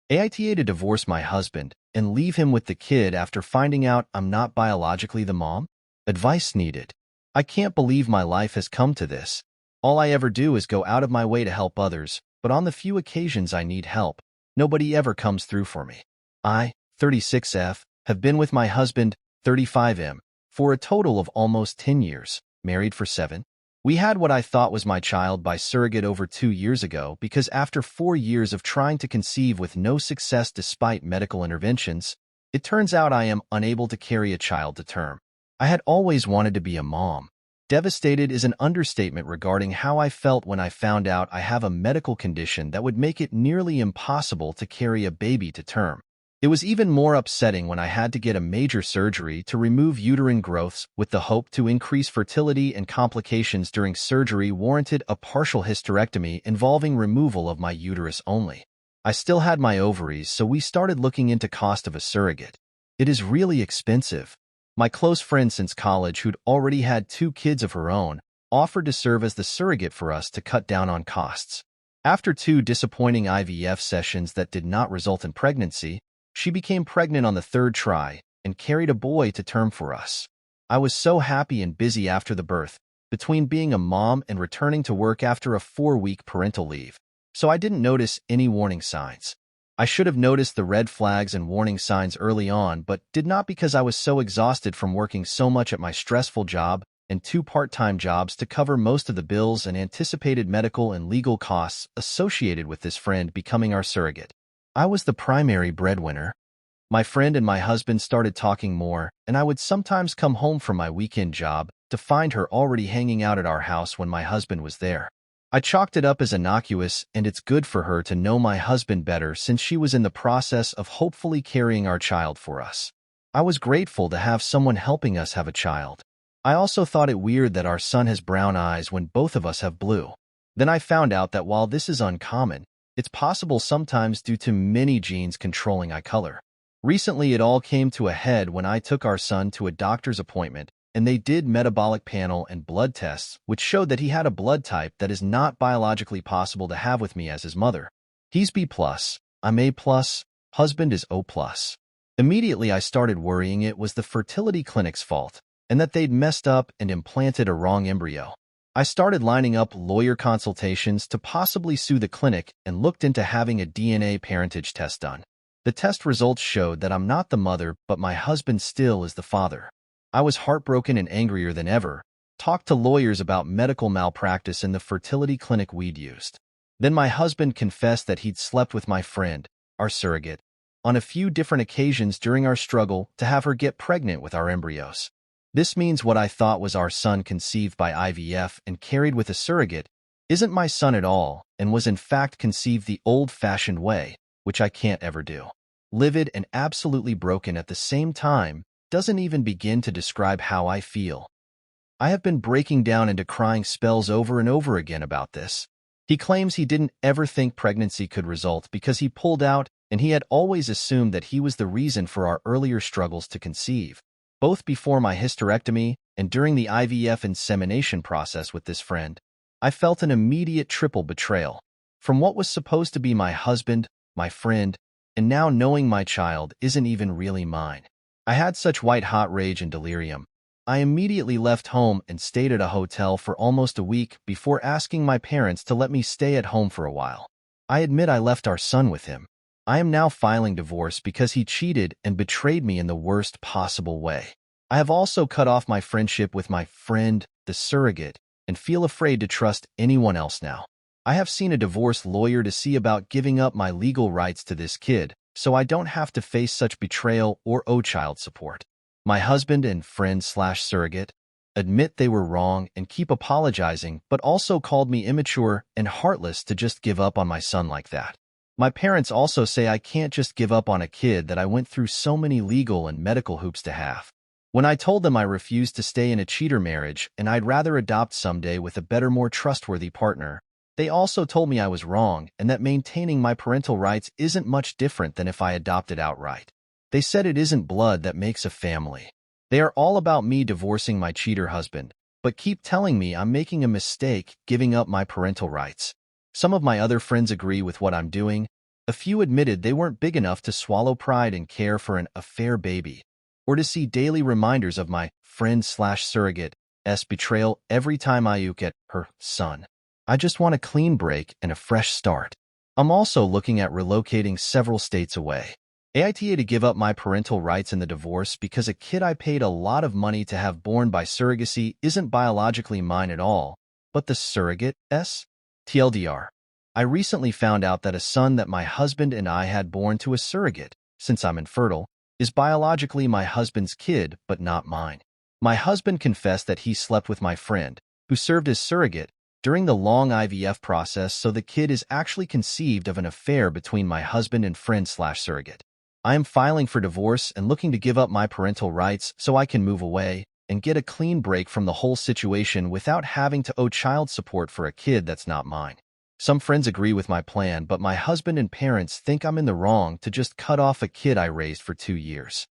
AITA to divorce my husband and leave him with the kid after finding out I'm not biologically the mom? Advice needed. I can't believe my life has come to this. All I ever do is go out of my way to help others, but on the few occasions I need help, nobody ever comes through for me. I, 36F, have been with my husband, 35M, for a total of almost 10 years, married for 7. We had what I thought was my child by surrogate over 2 years ago because after 4 years of trying to conceive with no success despite medical interventions, it turns out I am unable to carry a child to term. I had always wanted to be a mom. Devastated is an understatement regarding how I felt when I found out I have a medical condition that would make it nearly impossible to carry a baby to term. It was even more upsetting when I had to get a major surgery to remove uterine growths with the hope to increase fertility, and complications during surgery warranted a partial hysterectomy involving removal of my uterus only. I still had my ovaries, so we started looking into cost of a surrogate. It is really expensive. My close friend since college, who'd already had 2 kids of her own, offered to serve as the surrogate for us to cut down on costs. After 2 disappointing IVF sessions that did not result in pregnancy, she became pregnant on the 3rd try and carried a boy to term for us. I was so happy and busy after the birth, between being a mom and returning to work after a 4-week parental leave, so I didn't notice any warning signs. I should have noticed the red flags and warning signs early on, but did not because I was so exhausted from working so much at my stressful job and 2 part-time jobs to cover most of the bills and anticipated medical and legal costs associated with this friend becoming our surrogate. I was the primary breadwinner. My friend and my husband started talking more, and I would sometimes come home from my weekend job to find her already hanging out at our house when my husband was there. I chalked it up as innocuous, and it's good for her to know my husband better since she was in the process of hopefully carrying our child for us. I was grateful to have someone helping us have a child. I also thought it weird that our son has brown eyes when both of us have blue. Then I found out that while this is uncommon, it's possible sometimes due to many genes controlling eye color. Recently, it all came to a head when I took our son to a doctor's appointment, and they did metabolic panel and blood tests, which showed that he had a blood type that is not biologically possible to have with me as his mother. He's B+, I'm A+, husband is O+. Immediately, I started worrying it was the fertility clinic's fault, and that they'd messed up and implanted a wrong embryo. I started lining up lawyer consultations to possibly sue the clinic and looked into having a DNA parentage test done. The test results showed that I'm not the mother, but my husband still is the father. I was heartbroken and angrier than ever, talked to lawyers about medical malpractice in the fertility clinic we'd used. Then my husband confessed that he'd slept with my friend, our surrogate, on a few different occasions during our struggle to have her get pregnant with our embryos. This means what I thought was our son conceived by IVF and carried with a surrogate isn't my son at all, and was in fact conceived the old-fashioned way, which I can't ever do. Livid and absolutely broken at the same time doesn't even begin to describe how I feel. I have been breaking down into crying spells over and over again about this. He claims he didn't ever think pregnancy could result because he pulled out, and he had always assumed that he was the reason for our earlier struggles to conceive. Both before my hysterectomy and during the IVF insemination process with this friend, I felt an immediate triple betrayal. From what was supposed to be my husband, my friend, and now knowing my child isn't even really mine. I had such white-hot rage and delirium. I immediately left home and stayed at a hotel for almost a week before asking my parents to let me stay at home for a while. I admit I left our son with him. I am now filing divorce because he cheated and betrayed me in the worst possible way. I have also cut off my friendship with my friend, the surrogate, and feel afraid to trust anyone else now. I have seen a divorce lawyer to see about giving up my legal rights to this kid, so I don't have to face such betrayal or owe child support. My husband and friend/surrogate admit they were wrong and keep apologizing, but also called me immature and heartless to just give up on my son like that. My parents also say I can't just give up on a kid that I went through so many legal and medical hoops to have. When I told them I refused to stay in a cheater marriage and I'd rather adopt someday with a better, more trustworthy partner, they also told me I was wrong and that maintaining my parental rights isn't much different than if I adopted outright. They said it isn't blood that makes a family. They are all about me divorcing my cheater husband, but keep telling me I'm making a mistake giving up my parental rights. Some of my other friends agree with what I'm doing, A few admitted they weren't big enough to swallow pride and care for an affair baby, or to see daily reminders of my friend/surrogate's betrayal every time I look at her son. I just want a clean break and a fresh start. I'm also looking at relocating several states away. AITA to give up my parental rights in the divorce because a kid I paid a lot of money to have born by surrogacy isn't biologically mine at all, but the surrogate's. TLDR. I recently found out that a son that my husband and I had born to a surrogate, since I'm infertile, is biologically my husband's kid, but not mine. My husband confessed that he slept with my friend, who served as surrogate, during the long IVF process, so the kid is actually conceived of an affair between my husband and friend/surrogate. I am filing for divorce and looking to give up my parental rights so I can move away and get a clean break from the whole situation without having to owe child support for a kid that's not mine. Some friends agree with my plan, but my husband and parents think I'm in the wrong to just cut off a kid I raised for 2 years.